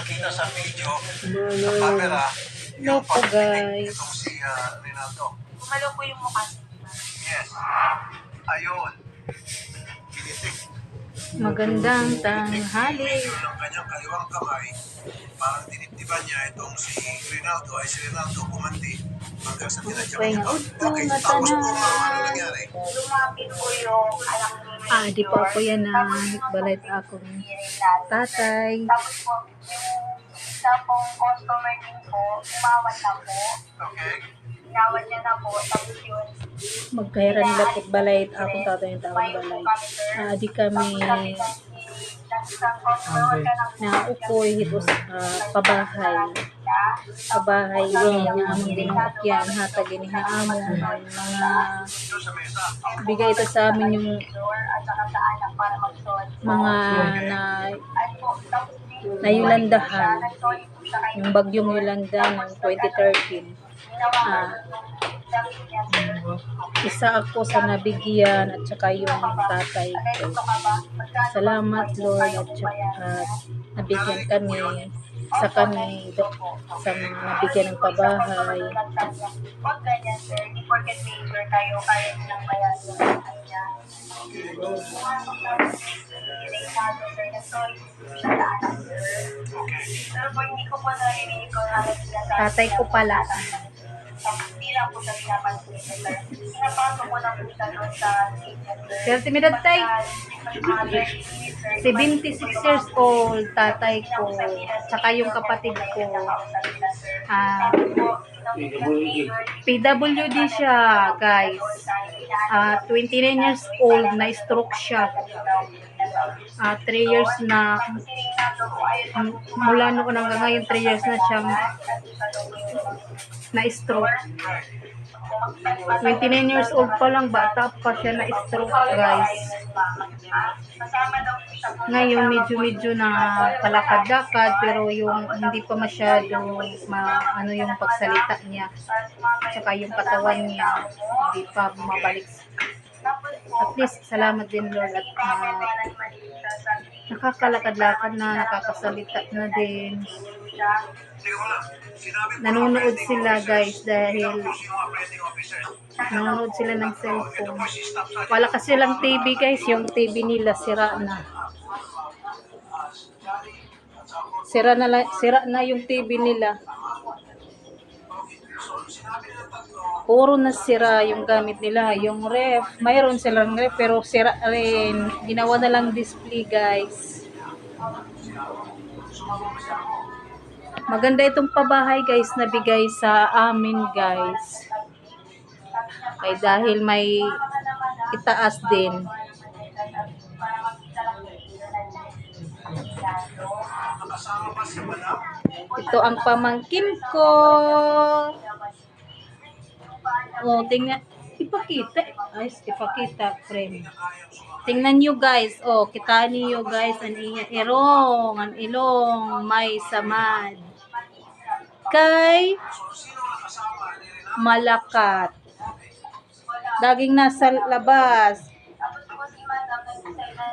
nakita sa video, sa camera, Hello po guys. itong si Rinaldo. Gumalaw po yung mukha. Yes. Ayun. Pinitik. Magandang tanghali. Ng kanyang kaliwang kamay, parang dinibdiban niya itong si Rinaldo, ay si Rinaldo pumanti hanggang sa tinadya Kaya niya. utong Okay, na tapos po tanan. ano nangyari? Lumapit po yung anak ni Di pa ako yan na balit akong tatay. Tapos po, yung isa pong customer din po, umawat na po. Okay. Inawat niya na po. Tapos yun, Magkairan lapit balay akong tatay yung tawag balay. Di kami na ukoy hitos pabahay. Pabahay din nga among dinukyan hatag ini nga among mga bigay ito sa amin yung mga na Yulandahan, yung bagyong Yolanda ng 2013. Isa ako sa nabigyan at saka yung tatay ko. Salamat Lord at saka nabigyan kami sa mga nabigyan ng pabahay. Huwag ganyan sir, di porket major kayo, kaya nilang bayan yung kanya. Pumasok na po si Reynaldo sir, nag-sorry siya sa anak sir. Pero po hindi ko po narinig ko na Tatay ko pala. Hindi lang po siya pinapansin sir. Pinapasok ko na po siya doon sa senior sir. Pero timidad tay, 76 years old, tatay ko, tsaka yung kapatid ko. PWD siya, guys. 29 years old, na-stroke siya. 3 years na, mula noon hanggang ngayon, 3 years na siyang na-stroke. 29 years old pa lang, bata pa siya na-stroke, guys. Ngayon, medyo na palakad-lakad, pero yung hindi pa masyado ano yung pagsalita niya. Tsaka yung katawan niya, hindi pa bumabalik. At least, salamat din Lord at nakakalakad-lakad na, nakakasalita na din. Nanonood sila guys dahil nanonood sila ng cellphone. Wala kasi lang TV guys, yung TV nila sira na. Sira na yung TV nila. Puro na sira yung gamit nila. Yung ref, mayroon silang ref pero sira rin. Ginawa na lang display guys. Maganda itong pabahay guys na bigay sa amin guys. Kaya dahil may itaas din. Ito ang pamangkin ko. Oh, tingnan. Ipakita. Ay, ipakita, friend. Tingnan nyo guys. Oh, kita niyo guys. Ang irong. Ang ilong. May samad. Kay Malakat. Laging nasa labas.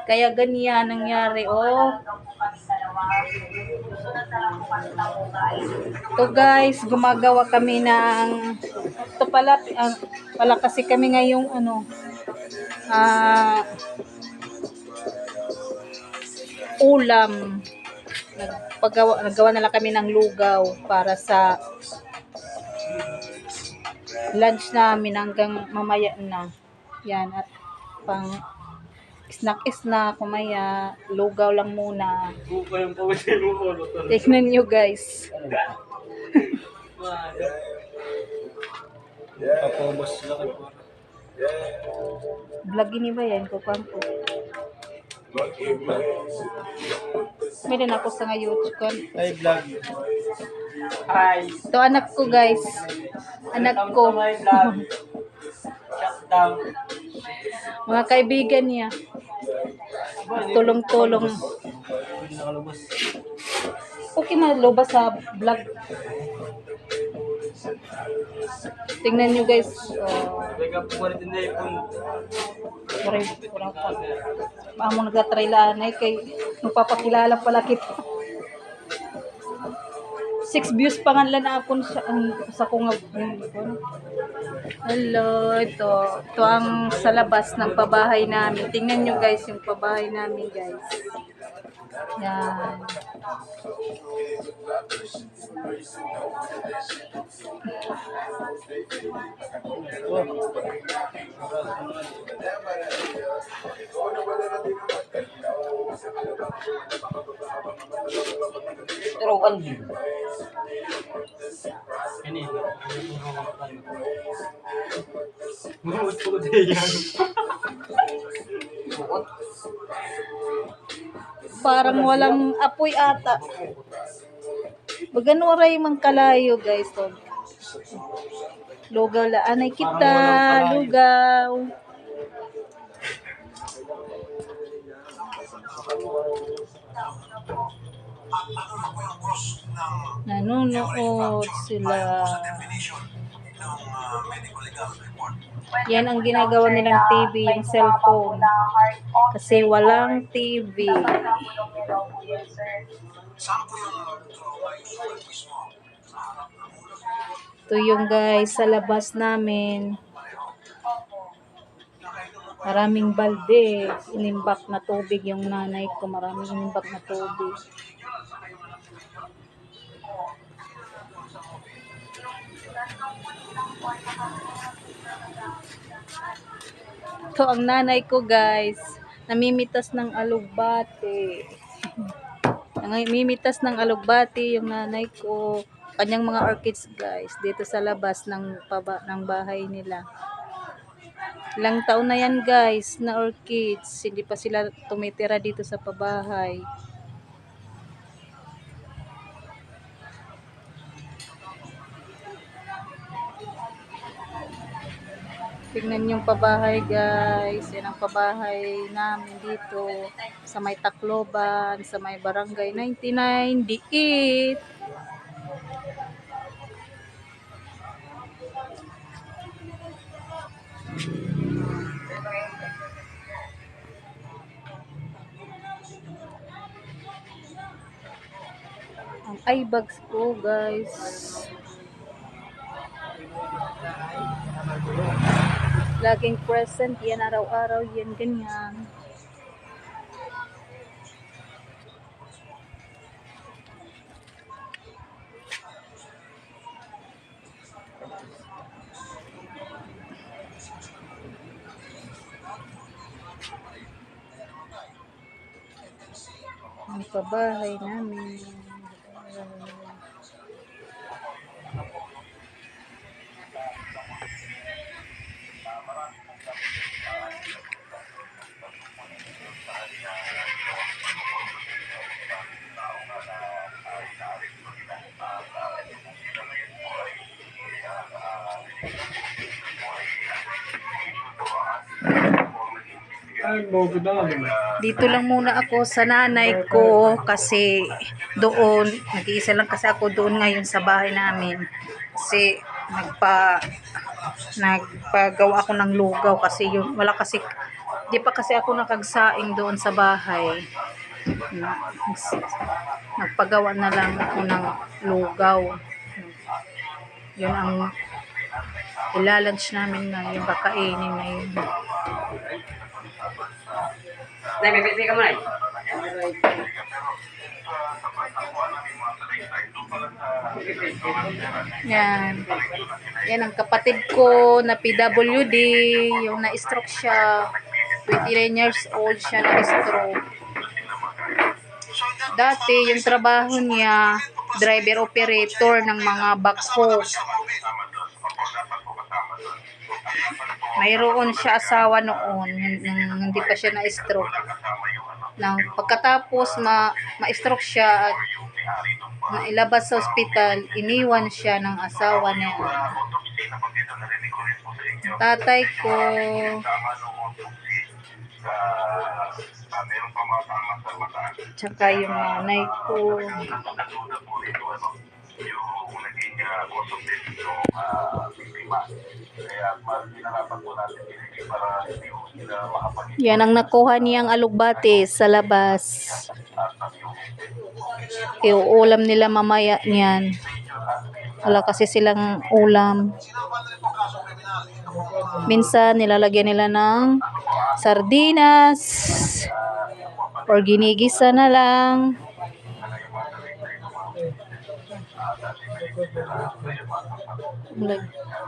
Kaya ganyan nangyari. Oh. Ito guys, gumagawa kami ng ito pala kasi kami ngayong ulam. Naggawa na lang kami ng lugaw para sa lunch namin hanggang mamaya na. Yan, at pang snack kumaya, lugaw lang muna. Tignan nyo guys. Vlog ini ba yan? Kukuhan ko. Meron ako sa nga YouTube. Ay, vlog. Hi. Ito anak ko guys. Anak ko. Shutdown. Mga kaibigan niya. Tulong-tulong. Okay na lobas sa vlog. Tingnan nyo guys. Among nagtatry laan kay magpapakilala pala kita. 6 views pa nga lang na akon sa kung hello, ito ang sa labas ng pabahay namin. Tingnan nyo guys yung pabahay namin guys. Yan. Turuan din. Ini. Muot yan. Parang walang apoy ata. Bagano ray mang kalayo guys. So, lugaw la anay kita, lugaw. Ano na po yung cause ng Nanonood sila. sa definition ng medical legal report? Yan ang ginagawa nilang TV, yung cellphone. Kasi walang TV. Saan po yung trauma usual mismo? Sa harap ng ulo? Ito yung guys sa labas namin. Maraming balde. Inimbak na tubig yung nanay ko. Maraming inimbak na tubig. Ito ang nanay ko guys. Namimitas ng alugbati. Namimitas ng alugbati yung nanay ko. Kanyang mga orchids guys. Dito sa labas ng bahay nila. Ilang taon na yan guys na orchids. Hindi pa sila tumitira dito sa pabahay. Tingnan yung pabahay guys. Yan ang pabahay namin dito. Sa may Tacloban. Sa may Barangay 99 Diit. Ang eye bags ko guys. Laging present yan araw-araw yan ganyan. Ang pabahay namin. Dito lang muna ako sa nanay ko kasi doon, nag-iisa lang kasi ako doon ngayon sa bahay namin. Kasi nagpagawa ako ng lugaw kasi yung wala kasi di pa kasi ako nakagsaing doon sa bahay. Nagpagawa na lang ako ng lugaw. Yun ang ilalunch namin na yung kakainin ngayon. Nay, may ka mo, Nay. Yan. Yan ang kapatid ko na PWD, yung na-stroke siya. 29 years old siya na-stroke. Dati, yung trabaho niya, driver operator ng mga backhoe. Mayroon siya asawa noon, hindi pa siya na-stroke. Nang pagkatapos ma-stroke siya at nailabas sa ospital, iniwan siya ng asawa niya. Tatay ko, tsaka yung nanay ko. yung naging cause of death yung biktima. Kaya mas pinarapat po natin hindi para hindi po sila makapag- Yan ang nakuha niyang alugbate sa labas. Iuulam nila mamaya niyan. Wala kasi silang ulam. Sinampan na rin po kasong kriminal. Ito po Minsan nilalagyan nila ng sardinas or ginigisa na lang.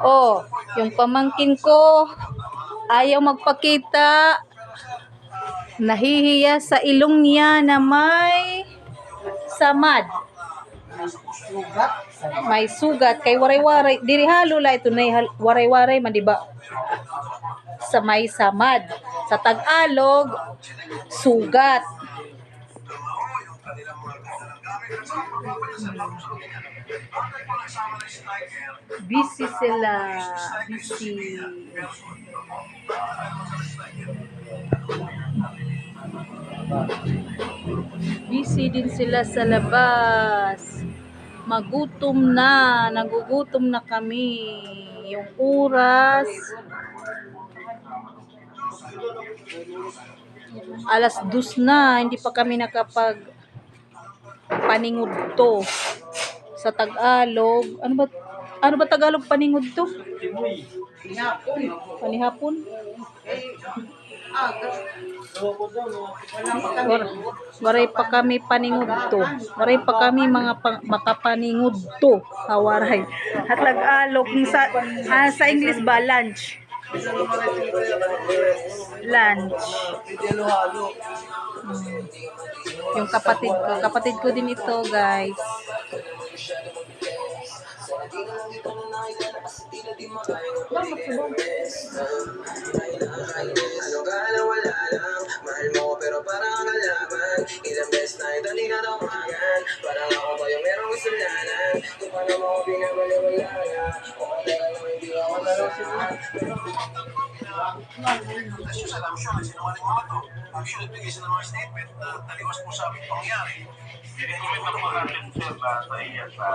Oh, yung pamangkin ko ayaw magpakita. Nahihiya sa ilong niya na may samad. May sugat kay waray-waray. Diri halo la ito na waray-waray man diba? Sa may samad. Sa Tagalog, sugat. yung kanilang mga ganda ng gamit at saka pagpapalit sa laro sa lugar. Bakit po nagsama ng striker? Busy sila. Busy. Busy din sila sa labas. Magutom na. Nagugutom na kami. Yung oras. Alas 2 na. Hindi pa kami nakapag paningod to. Sa Tagalog. Ano ba Tagalog paningod to? Panihapon? Waray pa kami paningod to. Waray pa kami mga makapaningod to. Hawaray. At Tagalog sa English ba lunch? Lunch. Yung kapatid ko din ito, guys. Mahal mo ko pero parang kalaban. Ilang beses na idali ka tawagan. Parang ako ba yung merong kasalanan? Kung paano mo ako pinabaliwala. O kaya lang hindi ako nasasahan. Kasi sa action ay sinungaling mga to. Actually, bigay sila ng mga statement na taliwas po sa aming pangyari. Hindi naman naman natin sir na sa iya sa